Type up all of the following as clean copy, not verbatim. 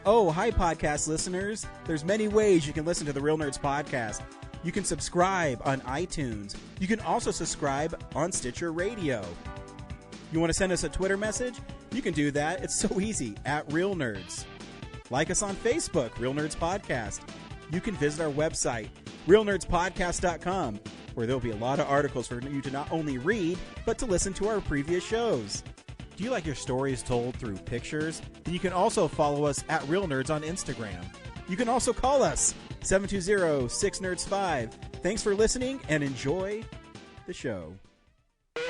Oh, hi, podcast listeners. There's many ways you can listen to the Real Nerds podcast. You can subscribe on iTunes. You can also subscribe on Stitcher Radio. You want to send us a Twitter message? You can do that. It's so easy, at Real Nerds. Like us on Facebook, Real Nerds Podcast. You can visit our website, realnerdspodcast.com, where there'll be a lot of articles for you to not only read, but to listen to our previous shows. Do you like your stories told through pictures? Then you can also follow us at Real Nerds on Instagram. You can also call us, 720-6nerds5. Thanks for listening and enjoy the show.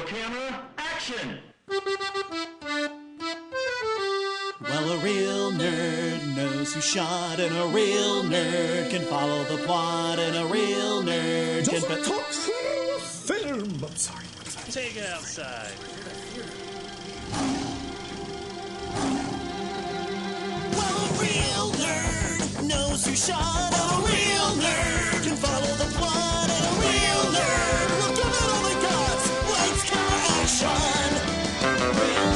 Camera, action! Well, a real nerd knows who shot, and a real nerd can follow the plot, and a real nerd can... talk film! I'm sorry. Take it outside. Well, a real nerd knows who shot, and a real nerd can follow the plot, and a real nerd will give it all they got. Lights, camera, action! Real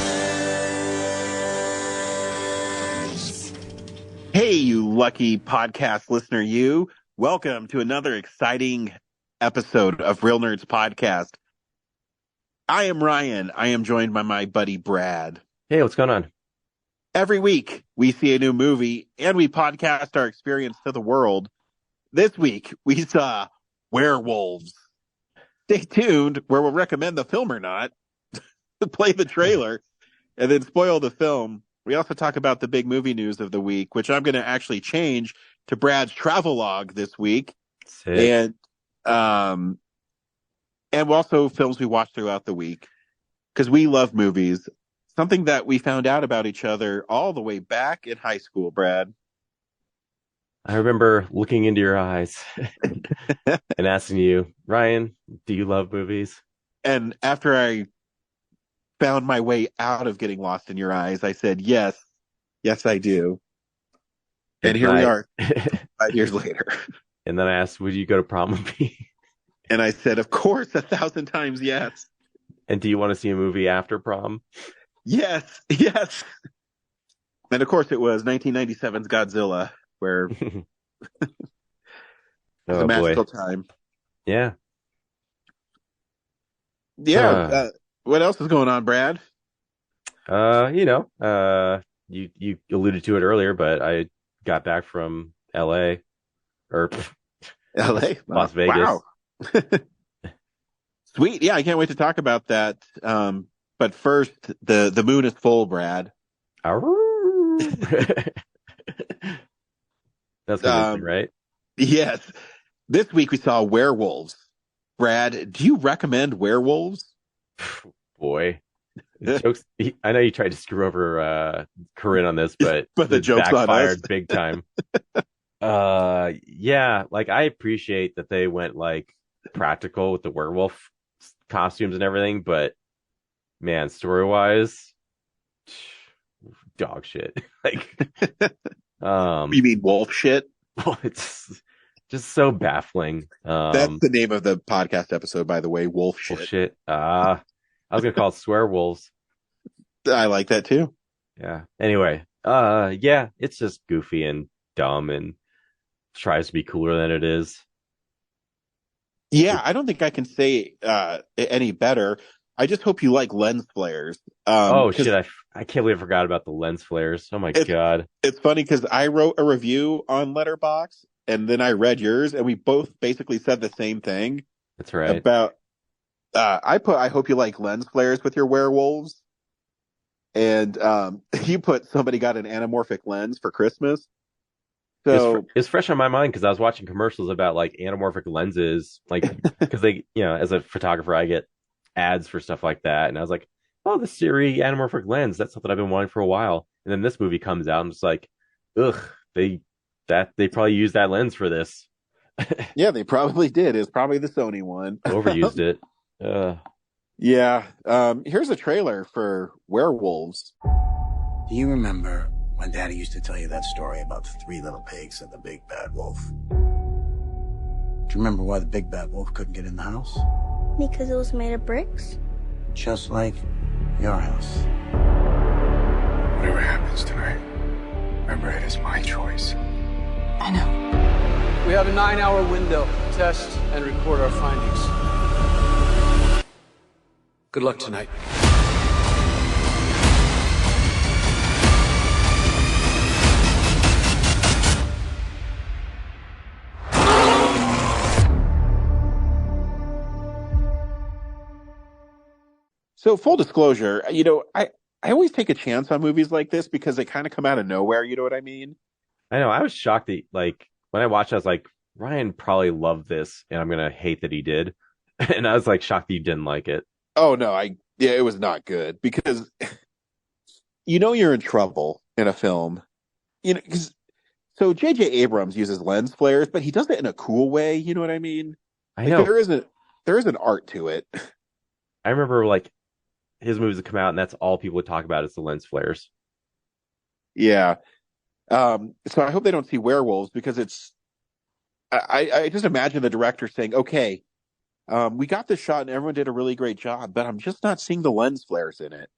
nerds. Hey, you lucky podcast listener, you. Welcome to another exciting episode of Real Nerds Podcast. I am Ryan. I am joined by my buddy Brad. Hey, what's going on? Every week, we see a new movie, and we podcast our experience to the world. This week, we saw Werewolves. Stay tuned, where we'll recommend the film or not, play the trailer, and then spoil the film. We also talk about the big movie news of the week, which I'm going to actually change to Brad's travelogue this week. Sick. And also films we watched throughout the week, because we love movies. Something that we found out about each other all the way back in high school, Brad. I remember looking into your eyes and asking you, Ryan, do you love movies? And after I found my way out of getting lost in your eyes, I said, yes, I do. And here we are 5 years later. And then I asked, would you go to prom with me? And I said, of course, 1,000 times yes. And do you want to see a movie after prom? Yes. And of course it was 1997's Godzilla, where it was a magical time. Yeah. What else is going on, Brad? You alluded to it earlier, but I got back from LA or LA, Las Vegas. Wow. Sweet. Yeah, I can't wait to talk about that. But first, the moon is full, Brad. That's good, right? Yes. This week we saw Werewolves. Brad, do you recommend Werewolves? Boy, jokes. I know you tried to screw over Corinne on this, but the joke's backfired on us. Big time. Yeah, like I appreciate that they went like practical with the werewolf costumes and everything, but man, story wise, dog shit. Like, you mean wolf shit? It's just so baffling. That's the name of the podcast episode, by the way. Wolf shit. Wolf shit. I was gonna call it Swearwolves. I like that too. Yeah. Anyway, yeah, it's just goofy and dumb and tries to be cooler than it is. Yeah, I don't think I can say any better. I just hope you like lens flares. Oh shit! I can't believe I forgot about the lens flares. Oh my god! It's funny because I wrote a review on Letterboxd and then I read yours, and we both basically said the same thing. That's right. About I hope you like lens flares with your werewolves, and you put somebody got an anamorphic lens for Christmas. So it's fresh on my mind because I was watching commercials about like anamorphic lenses, like because they, as a photographer, I get ads for stuff like that, and I was like, oh, the Siri anamorphic lens, that's something I've been wanting for a while. And then this movie comes out, I'm just like, ugh, they probably used that lens for this. Yeah, they probably did. It's probably the Sony one. Overused it. Yeah. Here's a trailer for Werewolves. Do you remember when Daddy used to tell you that story about the three little pigs and the big bad wolf? Do you remember why the big bad wolf couldn't get in the house? Because it was made of bricks? Just like your house. Whatever happens tonight, Remember, it is my choice. I know. We have a 9-hour window to test and record our findings. Good luck tonight. So full disclosure, I always take a chance on movies like this because they kind of come out of nowhere. You know what I mean? I know. I was shocked that like when I watched, I was like, Ryan probably loved this, and I'm gonna hate that he did. And I was like shocked that you didn't like it. Oh no, it was not good because you're in trouble in a film. So J.J. Abrams uses lens flares, but he does it in a cool way. You know what I mean? I Like know. there is an art to it. I remember like his movies would come out, and that's all people would talk about is the lens flares. Yeah. So I hope they don't see Werewolves because I just imagine the director saying, okay, we got this shot and everyone did a really great job, but I'm just not seeing the lens flares in it.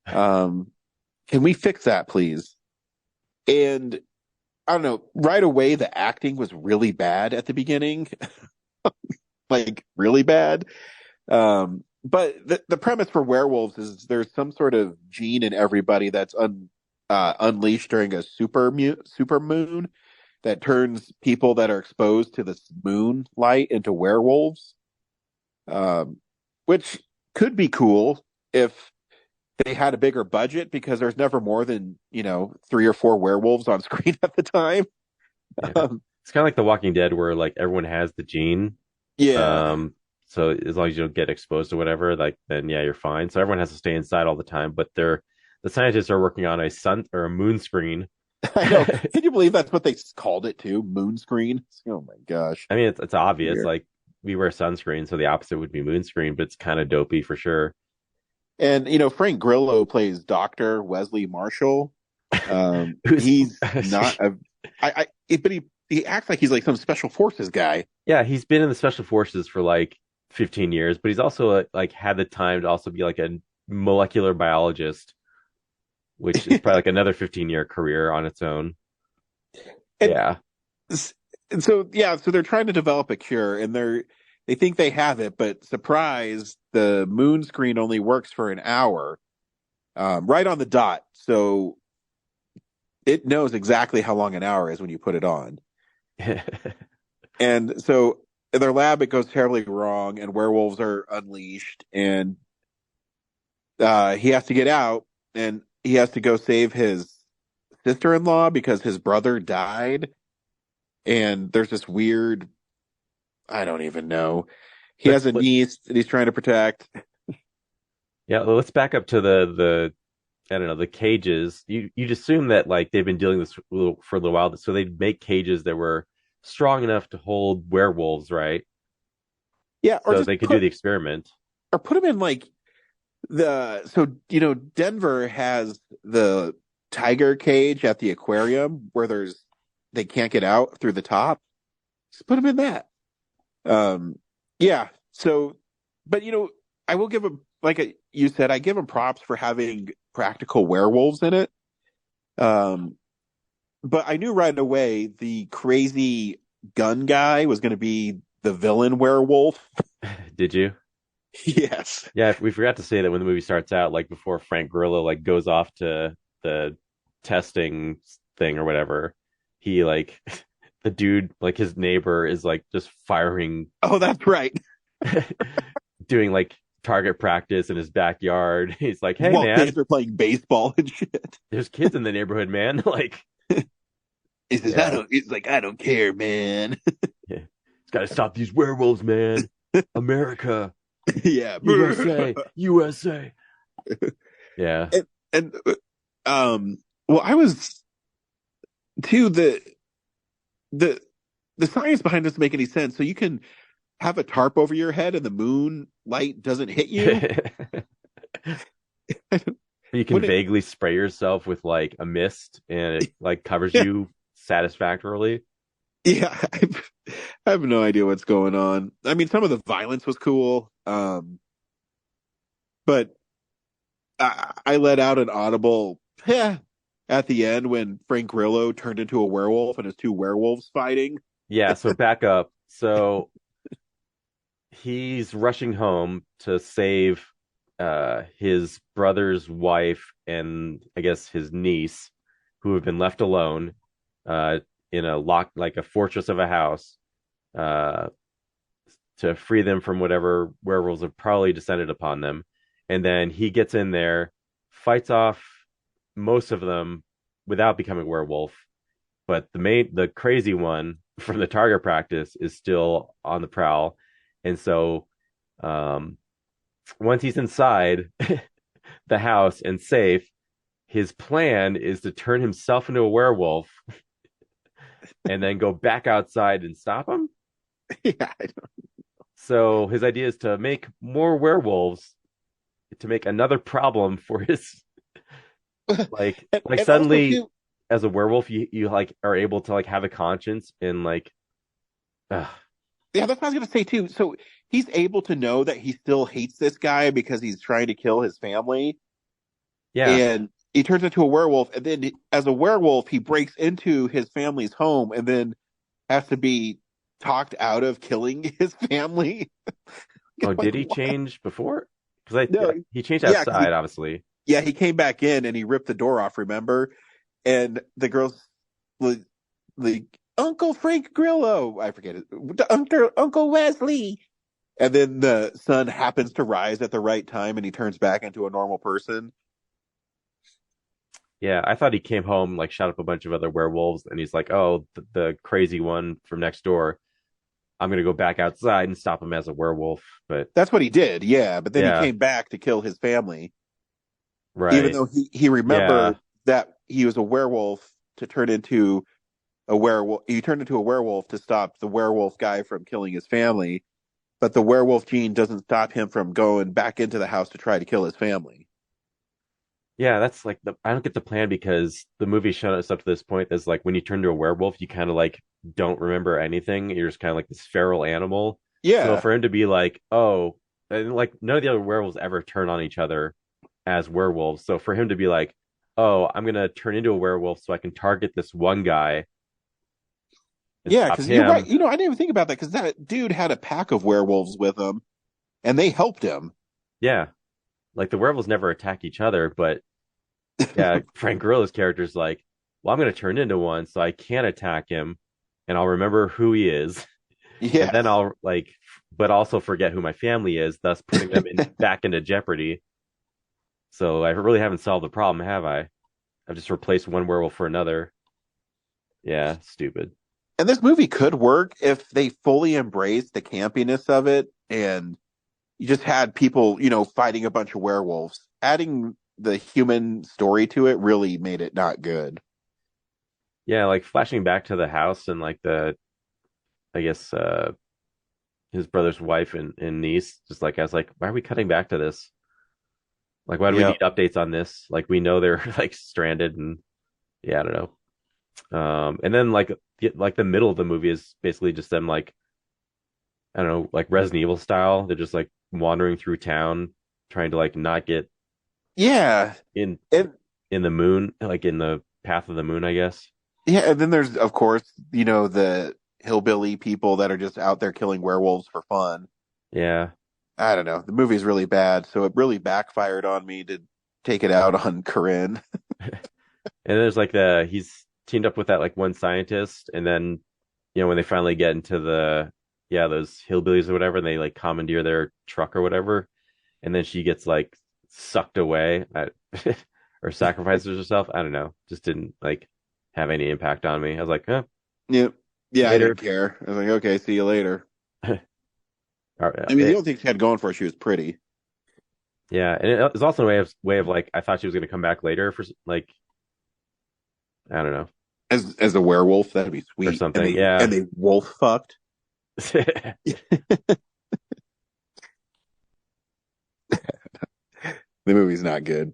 Can we fix that, please? And I don't know, right away, the acting was really bad at the beginning, like really bad. But the premise for Werewolves is there's some sort of gene in everybody that's unleashed during a super moon that turns people that are exposed to this moonlight into werewolves, which could be cool if they had a bigger budget because there's never more than 3 or 4 werewolves on screen at the time. Yeah. It's kind of like The Walking Dead, where like everyone has the gene. Yeah. So as long as you don't get exposed to whatever, like then yeah, you're fine. So everyone has to stay inside all the time, but the scientists are working on a sun or a moon screen. I know. Can you believe that's what they called it too? Moon screen. Oh my gosh. I mean, it's obvious. Weird. Like we wear sunscreen, so the opposite would be moon screen, but it's kind of dopey for sure. And Frank Grillo plays Dr. Wesley Marshall. Who's- He's not but he acts like he's like some special forces guy. Yeah, he's been in the special forces for like 15 years, but he's also like had the time to also be like a molecular biologist, which is probably like another 15-year career on its own. And so they're trying to develop a cure, and they think they have it, but surprise, the moon screen only works for an hour, right on the dot. So it knows exactly how long an hour is when you put it on. And so in their lab, it goes terribly wrong, and werewolves are unleashed, and he has to get out, and he has to go save his sister-in-law because his brother died. And there's this weird, I don't even know. He has a niece that he's trying to protect. Yeah, well, let's back up to the I don't know, the cages. You'd assume that like they've been dealing this for a little while, so they'd make cages that were strong enough to hold werewolves, right? Yeah, or so they could do the experiment, or put them in like Denver has the tiger cage at the aquarium where they can't get out through the top. Just put them in that. Yeah. So, but I will give them, like you said, I give them props for having practical werewolves in it. But I knew right away the crazy gun guy was going to be the villain werewolf. Did you? Yes. Yeah, we forgot to say that when the movie starts out, like before Frank Grillo like goes off to the testing thing or whatever, he like the dude, like his neighbor is like just firing. Oh, that's right. Doing like target practice in his backyard. He's like, hey While man, kids are playing baseball and shit. There's kids in the neighborhood, man. Like he says, I don't care, man. Yeah. It's gotta stop these werewolves, man. America. Yeah. USA. Yeah. And well, I was too, the science behind this doesn't make any sense. So you can have a tarp over your head and the moon light doesn't hit you. You can vaguely spray yourself with like a mist and it like covers you satisfactorily. Yeah, I have no idea what's going on. I mean, some of the violence was cool, but I let out an audible, at at the end when Frank Grillo turned into a werewolf and his two werewolves fighting. Yeah, so back up. So he's rushing home to save his brother's wife and I guess his niece, who have been left alone in a fortress of a house, to free them from whatever werewolves have probably descended upon them. And then he gets in there, fights off most of them without becoming a werewolf. But the crazy one from the target practice is still on the prowl. And so once he's inside the house and safe, his plan is to turn himself into a werewolf and then go back outside and stop him. Yeah. So his idea is to make more werewolves to make another problem for his and suddenly also, as a werewolf you like are able to like have a conscience and like yeah, that's what I was gonna say too. So he's able to know that he still hates this guy because he's trying to kill his family. Yeah. And he turns into a werewolf, and then as a werewolf he breaks into his family's home and then has to be talked out of killing his family. Oh, did he change before? Because he changed Yeah, outside, obviously. Yeah, he came back in and he ripped the door off, remember? And the girl's like Uncle Frank Grillo, I forget it, Uncle Wesley. And then the sun happens to rise at the right time and he turns back into a normal person. Yeah, I thought he came home, like shot up a bunch of other werewolves, and he's like, oh, the crazy one from next door. I'm going to go back outside and stop him as a werewolf. But that's what he did, yeah. But then he came back to kill his family. Right. Even though he remembered that he was a werewolf to turn into a werewolf. He turned into a werewolf to stop the werewolf guy from killing his family. But the werewolf gene doesn't stop him from going back into the house to try to kill his family. Yeah, that's like I don't get the plan because the movie showed us up to this point as like when you turn into a werewolf, you kind of like don't remember anything. You're just kind of like this feral animal. Yeah. So for him to be like, oh, and like none of the other werewolves ever turn on each other as werewolves. So for him to be like, oh, I'm going to turn into a werewolf so I can target this one guy. Yeah, because you're right. You know, I didn't even think about that because that dude had a pack of werewolves with him and they helped him. Yeah. Like the werewolves never attack each other, but yeah, Frank Grillo's character is like, well, I'm going to turn into one so I can't attack him and I'll remember who he is. Yeah. And then I'll but also forget who my family is, thus putting them back into jeopardy. So I really haven't solved the problem, have I? I've just replaced one werewolf for another. Yeah, stupid. And this movie could work if they fully embraced the campiness of it and you just had people, fighting a bunch of werewolves. Adding the human story to it really made it not good. Yeah, like flashing back to the house and like his brother's wife and niece, just like I was like, why are we cutting back to this? Like, why do we need updates on this? Like, we know they're like stranded and yeah, I don't know. And then like the middle of the movie is basically just them like, I don't know, like Resident Evil style. They're just like wandering through town, trying to like not get in the moon, like in the path of the moon, I guess. Yeah, and then there's of course, the hillbilly people that are just out there killing werewolves for fun. Yeah. I don't know. The movie's really bad, so it really backfired on me to take it out on Corinne. And there's like he's teamed up with that like one scientist, and then when they finally get into those hillbillies or whatever, and they like commandeer their truck or whatever, and then she gets like sucked away or sacrifices herself. I don't know. Just didn't like have any impact on me. I was like, huh. Yep. Yeah, later. I didn't care. I was like, okay, see you later. I mean, the only thing she had going for her, she was pretty. Yeah, and it was also a way of like I thought she was going to come back later for like I don't know. As a werewolf, that'd be sweet. Or something, And they wolf fucked. The movie's not good.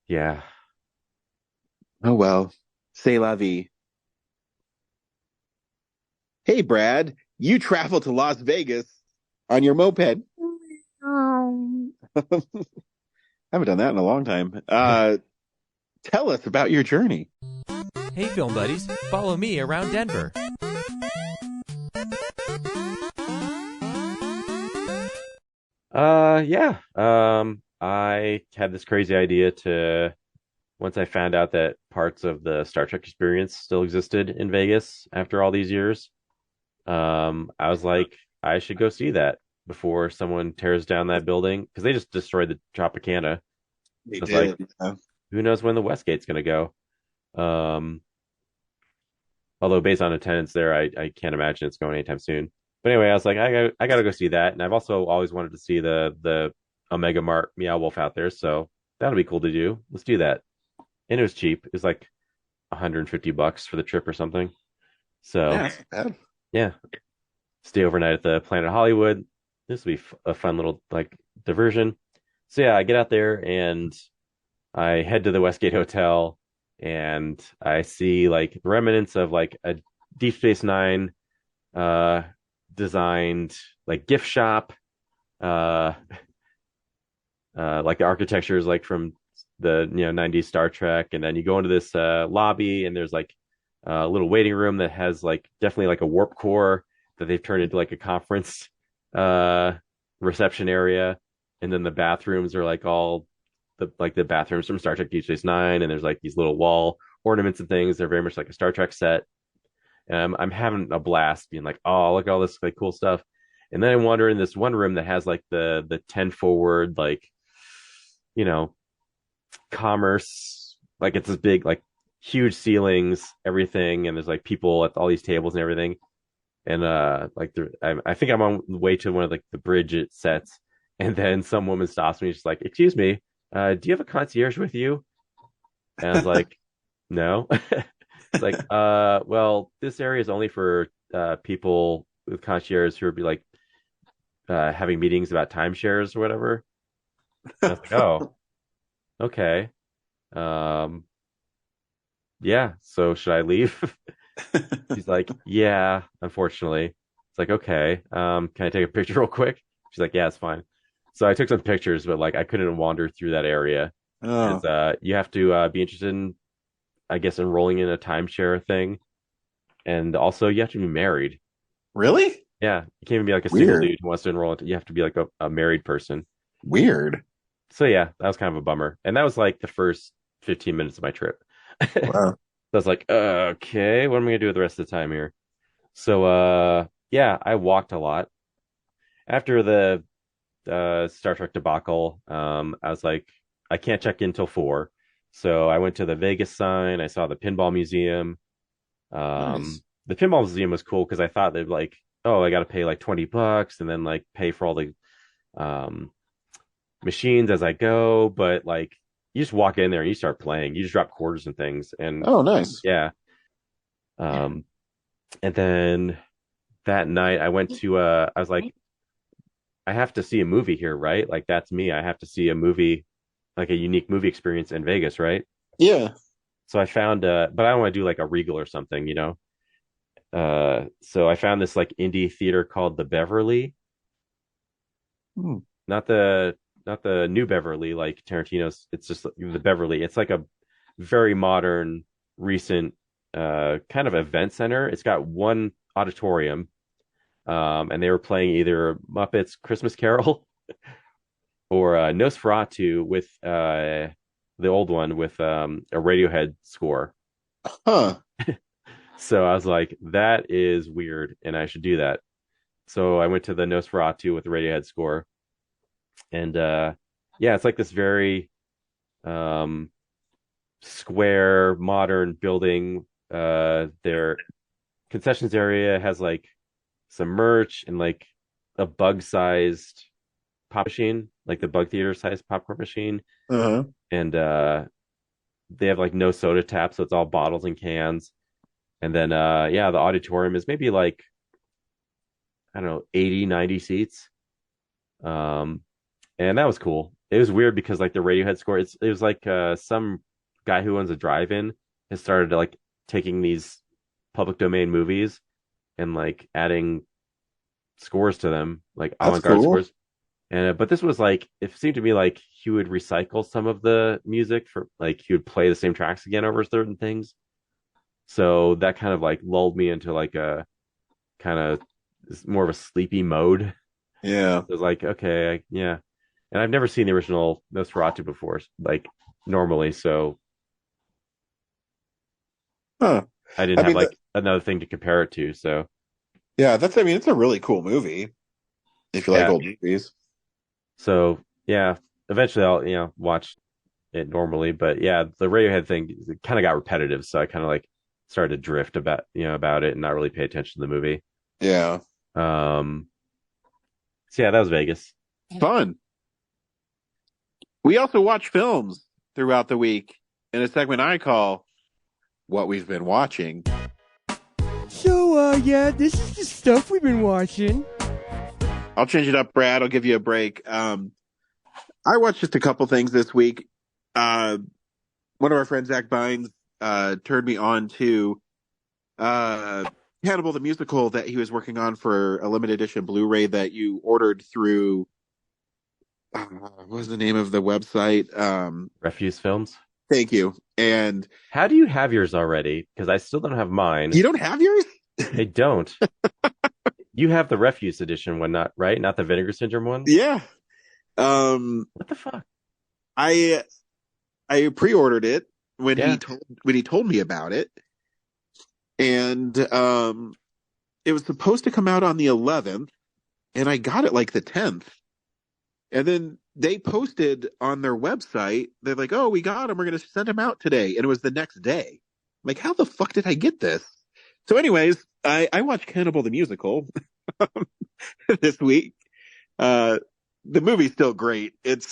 Yeah. Oh well. C'est la vie. Hey Brad, you travel to Las Vegas on your moped. I haven't done that in a long time. Tell us about your journey. Hey, film buddies, follow me around Denver. Yeah. I had this crazy idea to once I found out that parts of the Star Trek experience still existed in Vegas after all these years. I was like, I should go see that before someone tears down that building because they just destroyed the Tropicana. They So it's did. like, who knows when the Westgate's going to go? Um, although based on attendance there, I can't imagine it's going anytime soon. But anyway, I was like, I got to go see that, and I've also always wanted to see the Omega Mart Meow Wolf out there, so that'll be cool to do. Let's do that. And it was cheap. It was like $150 for the trip or something. So Yeah, that's not bad. yeah, stay overnight at the Planet Hollywood. This will be a fun little like diversion. So yeah, I get out there and I head to the Westgate Hotel and I see like remnants of like a Deep Space Nine designed like gift shop. Uh like the architecture is like from the 90s Star Trek, and then you go into this lobby and there's like a little waiting room that has like definitely like a warp core that they've turned into like a conference reception area, and then the bathrooms are like all the bathrooms from Star Trek Deep Space Nine, and there's like these little wall ornaments and things. They're very much like a Star Trek set. And I'm having a blast being like, oh, look at all this like cool stuff. And then I wander in this one room that has like the 10 forward like commerce, like it's this big like huge ceilings, everything, and there's like people at all these tables and everything. And like I think I'm on the way to one of like the bridge it sets, and then some woman stops me. She's like, "Excuse me, do you have a concierge with you?" And I was like, "No." It's like, well, this area is only for people with concierge who would be like having meetings about timeshares or whatever. And I was like, "Oh, okay." Um, yeah. So should I leave? She's like, yeah, unfortunately. It's like, okay. Can I take a picture real quick? She's like, yeah, it's fine. So I took some pictures, but like I couldn't wander through that area. Oh, 'Cause, you have to be interested in, I guess, enrolling in a timeshare thing, and also you have to be married. really? Yeah, you can't even be like a single Weird. dude who wants to enroll. You have to be like a married person. Weird. So yeah, that was kind of a bummer, and that was like the first 15 minutes of my trip. Wow. So I was like, okay, what am I gonna do with the rest of the time here? So yeah, I walked a lot. After the Star Trek debacle, I was like, I can't check in till 4. So I went to the Vegas sign, I saw the pinball museum. Nice. The pinball museum was cool because I thought they'd like, oh, I gotta pay like $20 and then like pay for all the um machines as I go, but like you just walk in there and you start playing. You just drop quarters and things. And Oh, nice. yeah. Um and then that night I went to I was like, I have to see a movie here, right? Like that's me. I have to see a movie, like a unique movie experience in Vegas, right? Yeah. So I found but I don't want to do like a Regal or something, you know. So I found this like indie theater called the Beverly. Hmm. Not the new Beverly like Tarantino's. It's just the Beverly. It's like a very modern, recent kind of event center. It's got one auditorium, and they were playing either Muppets Christmas Carol or Nosferatu with the old one with a Radiohead score. Huh. So I was like, that is weird, and I should do that. So I went to the Nosferatu with the Radiohead score, and yeah, it's like this very um, square, modern building. Their concessions area has like some merch and like a bug-sized pop machine, like the bug theater sized popcorn machine, Uh-huh. and they have like no soda tap, so it's all bottles and cans. And then yeah, the auditorium is maybe like I don't know, 80, 90 seats. Um, and that was cool. It was weird because like the Radiohead score, it was like some guy who owns a drive-in has started like taking these public domain movies and like adding scores to them, like That's avant-garde cool. scores. And but this was like it seemed to me like he would recycle some of the music for like he would play the same tracks again over certain things. So that kind of like lulled me into like a kind of more of a sleepy mode. Yeah. It was like, okay, yeah. And I've never seen the original Nosferatu before, like normally, so Huh. I didn't I have mean, like another thing to compare it to. So yeah, I mean, it's a really cool movie if you like yeah, old movies. so yeah. Eventually, I'll watch it normally, but yeah, the Radiohead thing kind of got repetitive, so I kind of like started to drift about it and not really pay attention to the movie. Yeah. Um, so yeah, that was Vegas. Fun. We also watch films throughout the week in a segment I call What We've Been Watching. So, yeah, this is the stuff we've been watching. I'll change it up, Brad. I'll give you a break. I watched just a couple things this week. One of our friends, Zach Bynes, turned me on to Hannibal the Musical that he was working on for a limited edition Blu-ray that you ordered through, what was the name of the website? Refuse Films. Thank you. And How do you have yours already? Because I still don't have mine. you don't have yours? I don't. You have the Refuse edition one, not right? Not the Vinegar Syndrome one? Yeah. What the fuck? I pre-ordered it when Yeah. he told me about it. And it was supposed to come out on the 11th, and I got it like the 10th. And then they posted on their website, they're like, "Oh, we got them. We're going to send them out today." And it was the next day. I'm like, how the fuck did I get this? So anyways, I watched Cannibal the Musical this week. The movie's still great. It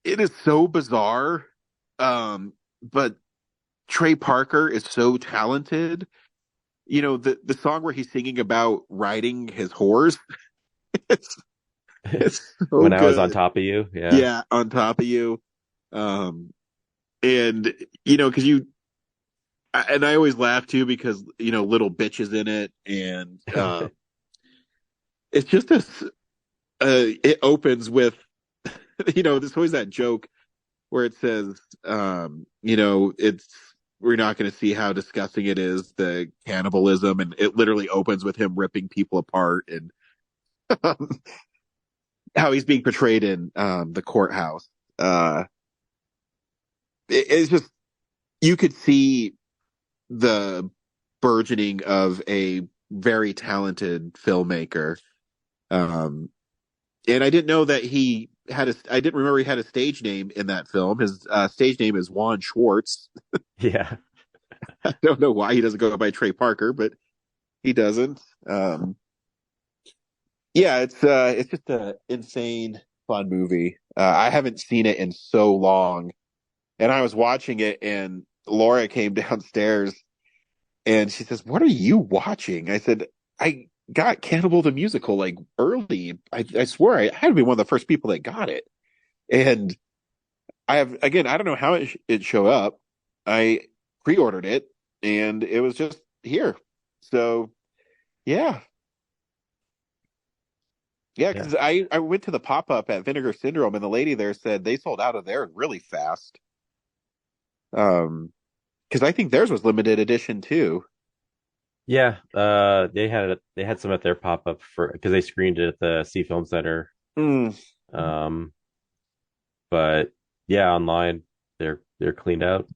is so bizarre. But Trey Parker is so talented. You know, the song where he's singing about riding his horse. It's so When I was good. on top of you. Yeah. Yeah, on top of you. And because I always laugh too because little bitch is in it, and it's just it opens with there's always that joke where it says it's we're not going to see how disgusting it is, the cannibalism, and it literally opens with him ripping people apart and how he's being portrayed in the courthouse. It's just you could see the burgeoning of a very talented filmmaker. And I didn't know that I didn't remember he had a stage name in that film. His stage name is Juan Schwartz. Yeah. I don't know why he doesn't go by Trey Parker, but he doesn't. Yeah, it's just an insane fun movie. I haven't seen it in so long, and I was watching it, and Laura came downstairs, and she says, "What are you watching?" I said, "I got Cannibal the Musical like early. I swear I had to be one of the first people that got it." And I don't know how it showed up. I pre-ordered it, and it was just here. So, yeah. Yeah, because I went to the pop-up at Vinegar Syndrome, and the lady there said they sold out of there really fast. Because I think theirs was limited edition too. Yeah. They had some at their pop up because they screened it at the Sea Film Center. But yeah, online they're cleaned out.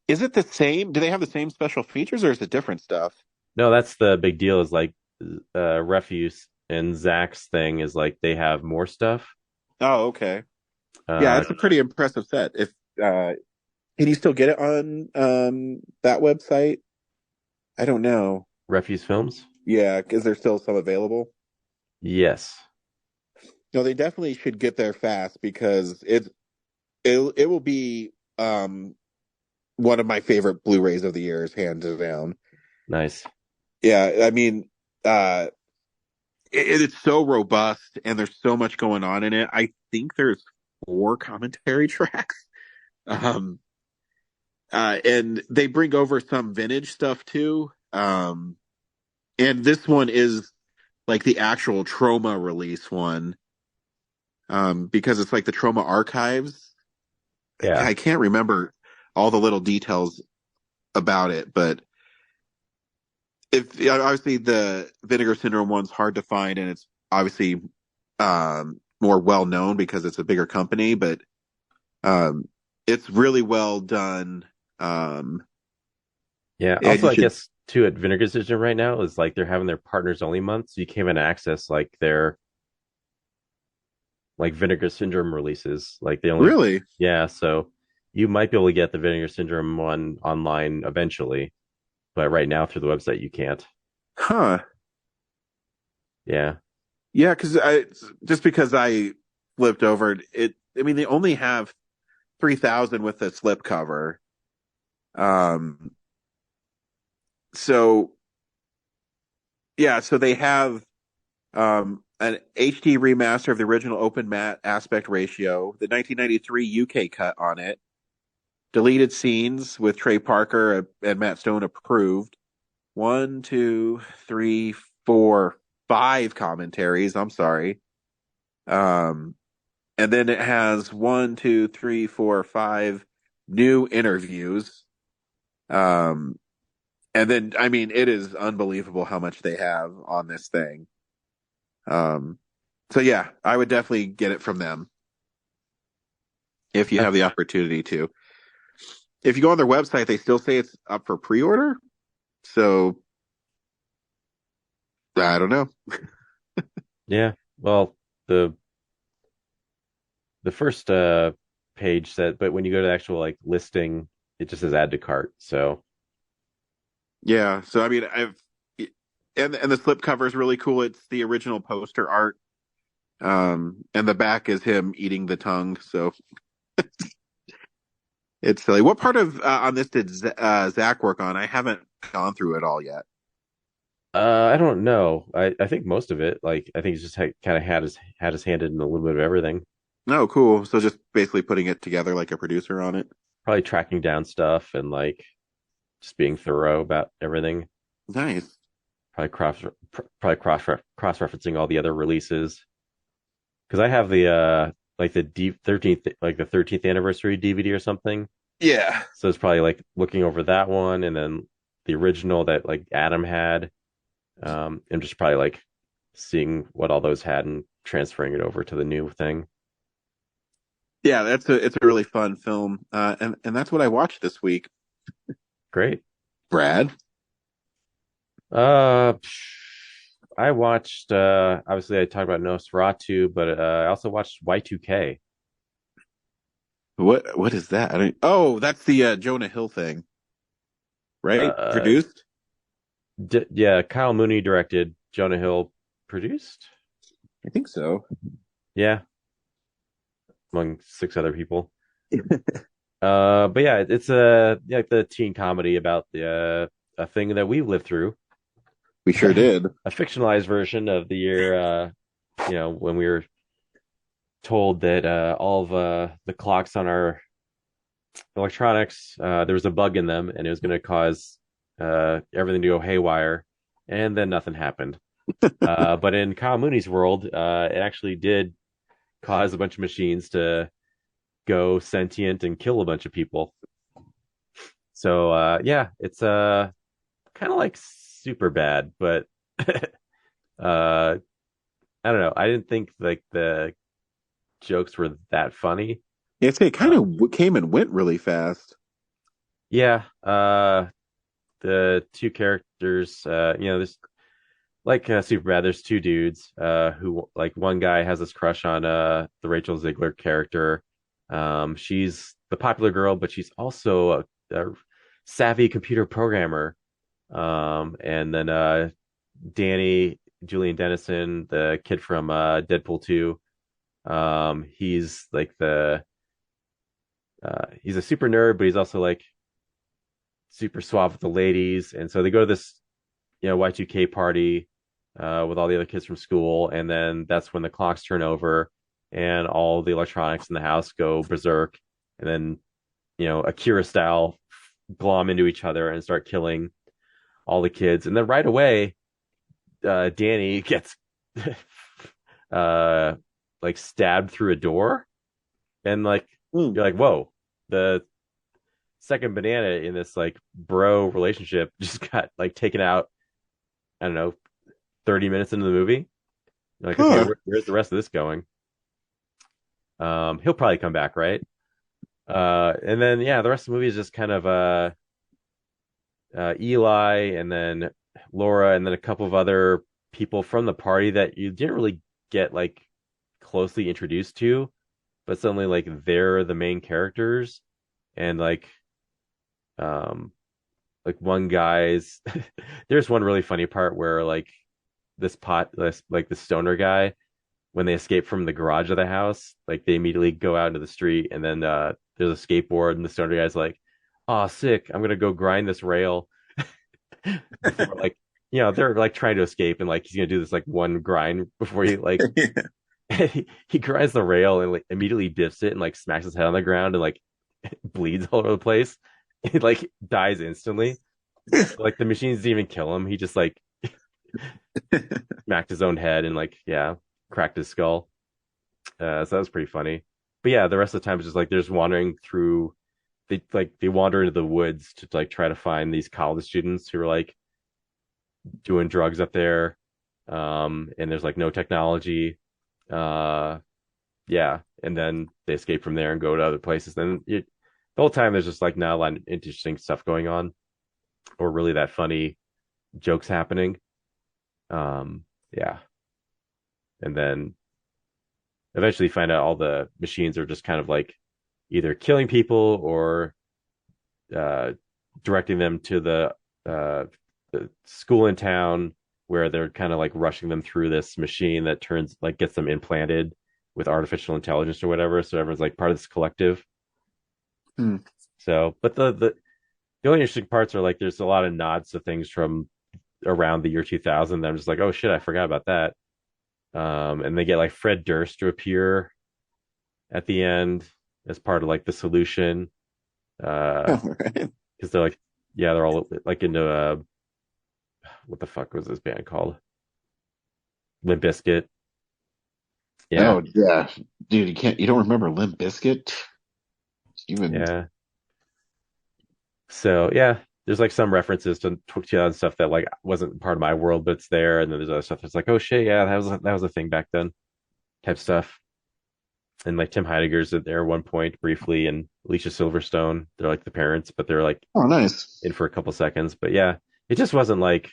Is it the same? Do they have the same special features, or is it different stuff? No, that's the big deal. Is like Refuse and Zach's thing is like they have more stuff. Oh, okay. Yeah, it's a pretty impressive set. If can you still get it on that website? I don't know. Refuse Films? Yeah, is there still some available? Yes. No, they definitely should get there fast because it will be one of my favorite Blu-rays of the years, hands down. Nice. Yeah, I mean, it's so robust and there's so much going on in it. I think there's 4 commentary tracks. And they bring over some vintage stuff too. And this one is like the actual Trauma release one, because it's like the Trauma archives. Yeah. I can't remember all the little details about it, but if obviously the Vinegar Syndrome one's hard to find, and it's obviously more well known because it's a bigger company, but um, it's really well done. Yeah. And Also, you I should, guess too at Vinegar Syndrome right now is like they're having their partners only month, so you can't even access like their like Vinegar Syndrome releases. Like they only, really, yeah. So you might be able to get the Vinegar Syndrome one online eventually, but right now through the website you can't. huh? Yeah. Yeah, because I flipped over it. I mean, they only have 3,000 with the slipcover. Um, so yeah, so they have an HD remaster of the original open matte aspect ratio, the 1993 UK cut on it, deleted scenes with Trey Parker and Matt Stone approved. One, two, three, four, five commentaries. I'm sorry. Um, and then it has one, two, three, four, five new interviews. Um, and then, I mean, it is unbelievable how much they have on this thing. So yeah, I would definitely get it from them if you have the opportunity to. If you go on their website, they still say it's up for pre-order. So I don't know. Yeah. Well, the first page said, but when you go to the actual like listing, it just says add to cart. So Yeah. So I mean, and the slipcover is really cool. It's the original poster art. And the back is him eating the tongue. So it's silly. What part of on this did Zach work on? I haven't gone through it all yet. I don't know. I think most of it, like I think he's just kind of had his hand in a little bit of everything. Oh, cool. So just basically putting it together like a producer on it. Probably tracking down stuff and like just being thorough about everything. Nice. Cross referencing all the other releases because I have the like the 13th like the 13th anniversary DVD or something. Yeah. So it's probably like looking over that one and then the original that like Adam had. And just probably like seeing what all those had and transferring it over to the new thing. Yeah, it's a really fun film. And that's what I watched this week. Great. Brad. I watched obviously I talked about Nosferatu, but I also watched Y2K. What is that? Oh, that's the Jonah Hill thing. Right? Uh Produced? yeah, Kyle Mooney directed, Jonah Hill produced. I think so. Yeah, among six other people. But yeah, it's like the teen comedy about the a thing that we've lived through. We sure did. A fictionalized version of the year when we were told that all of the clocks on our electronics there was a bug in them and it was going to cause everything to go haywire, and then nothing happened. But in Kyle Mooney's world, it actually did cause a bunch of machines to go sentient and kill a bunch of people. So yeah, it's kind of like super bad, but I don't know. I didn't think like the jokes were that funny. Yeah, it kind of came and went really fast. Yeah, the two characters, there's like Superbad. There's two dudes who like one guy has this crush on the Rachel Ziegler character. She's the popular girl, but she's also a savvy computer programmer. And then Danny, Julian Dennison, the kid from Deadpool 2. He's like he's a super nerd, but he's also like super suave with the ladies. And so they go to this, Y2K party with all the other kids from school. And then that's when the clocks turn over and all the electronics in the house go berserk. And then, Akira style glom into each other and start killing all the kids. And then right away, Danny gets like stabbed through a door, and like you're like, whoa, the second banana in this like bro relationship just got like taken out. I don't know, 30 minutes into the movie. You're like, okay, where's the rest of this going? He'll probably come back, right? And then yeah, the rest of the movie is just kind of Eli and then Laura and then a couple of other people from the party that you didn't really get like closely introduced to, but suddenly like they're the main characters, and like one guy's there's one really funny part where like this stoner guy, when they escape from the garage of the house, like they immediately go out into the street, and then there's a skateboard, and the stoner guy's like, "Oh, sick! I'm gonna go grind this rail." Before, like, they're like trying to escape, and like he's gonna do this like one grind before he like he grinds the rail and like immediately dips it and like smacks his head on the ground and like bleeds all over the place. He like dies instantly. Like the machines didn't even kill him. He just like smacked his own head and like cracked his skull. So that was pretty funny. But yeah, the rest of the time it's just like they're just wandering through. They wander into the woods to like try to find these college students who are like doing drugs up there. And there's like no technology. Yeah, and then they escape from there and go to other places. Then the whole time there's just like not a lot of interesting stuff going on, or really that funny jokes happening. Yeah, and then eventually find out all the machines are just kind of like either killing people or directing them to the school in town, where they're kind of like rushing them through this machine that gets them implanted with artificial intelligence or whatever. So everyone's like part of this collective. So, but the only interesting parts are like there's a lot of nods to things from around the year 2000 that I'm just like, oh shit, I forgot about that. And they get like Fred Durst to appear at the end as part of like the solution. Because they're like, they're all like into what the fuck was this band called? Limp Bizkit. Yeah. Oh yeah, dude, you don't remember Limp Bizkit? Yeah. So yeah, there's like some references to 2000 stuff that like wasn't part of my world, but it's there. And then there's other stuff that's like, oh shit, yeah, that was a thing back then, type stuff. And like Tim Heidegger's there at one point briefly, and Alicia Silverstone. They're like the parents, but they're like, oh nice, in for a couple seconds. But yeah, it just wasn't like,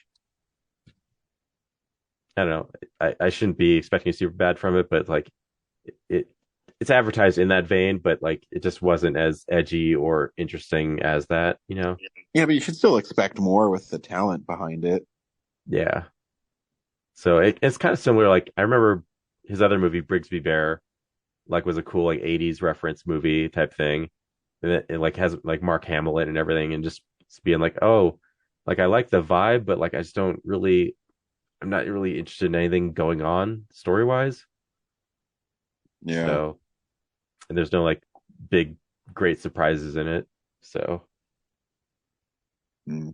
I don't know. I shouldn't be expecting super bad from it, but like it's advertised in that vein, but like it just wasn't as edgy or interesting as that, Yeah, but you should still expect more with the talent behind it. Yeah. So it's kind of similar. Like I remember his other movie, Brigsby Bear, like was a cool like 80s reference movie type thing. And it like has like Mark Hamill and everything, and just being like, oh, like I like the vibe, but like I'm not really interested in anything going on story wise. Yeah. So, and there's no like big great surprises in it. So yeah,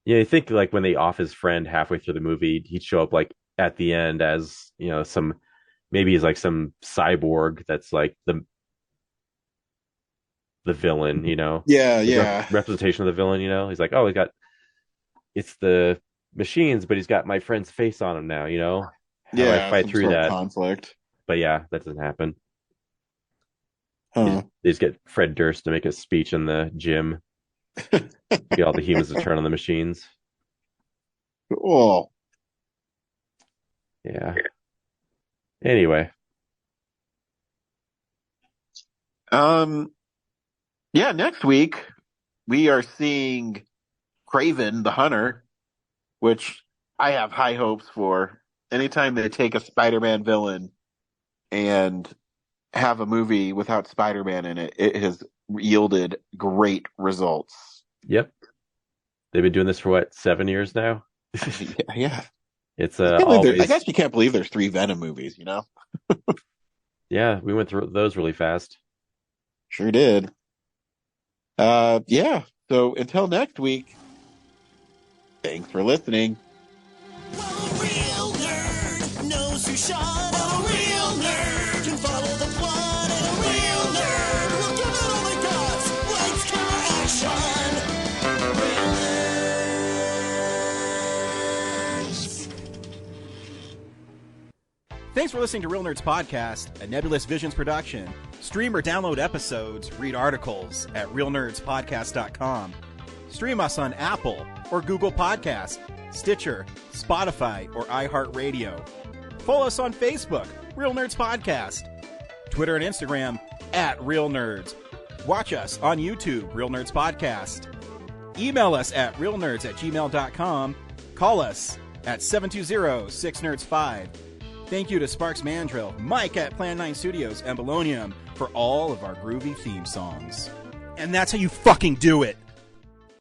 you think like when they off his friend halfway through the movie, he'd show up like at the end as maybe he's like some cyborg that's like the villain, Yeah. Representation of the villain, he's like, oh, it's the machines, but he's got my friend's face on him now, how do I fight through that conflict? But yeah, that doesn't happen. Huh. They just get Fred Durst to make a speech in the gym, get all the humans to turn on the machines. Cool. Yeah. Anyway. Yeah, next week we are seeing Craven the Hunter, which I have high hopes for. Anytime they take a Spider-Man villain and have a movie without Spider-Man in it, it has yielded great results. Yep. They've been doing this for what, 7 years now? Yeah. It's I guess you can't believe there's 3 Venom movies, Yeah, we went through those really fast. Sure did. Yeah. So until next week, thanks for listening. who shot, and a real nerd can follow the plot, and a real nerd will give it all they got. Lights, camera, action. Real nerds. Thanks for listening to Real Nerds Podcast, a Nebulous Visions production. Stream or download episodes, read articles at realnerdspodcast.com. Stream us on Apple or Google Podcast, Stitcher, Spotify, or iHeartRadio. Follow us on Facebook, Real Nerds Podcast. Twitter and Instagram at Real Nerds. Watch us on YouTube, Real Nerds Podcast. Email us at realnerds@gmail.com. Call us at 720-6nerds5. Thank you to Sparks Mandrill, Mike at Plan 9 Studios, and Bolognium for all of our groovy theme songs. And that's how you fucking do it!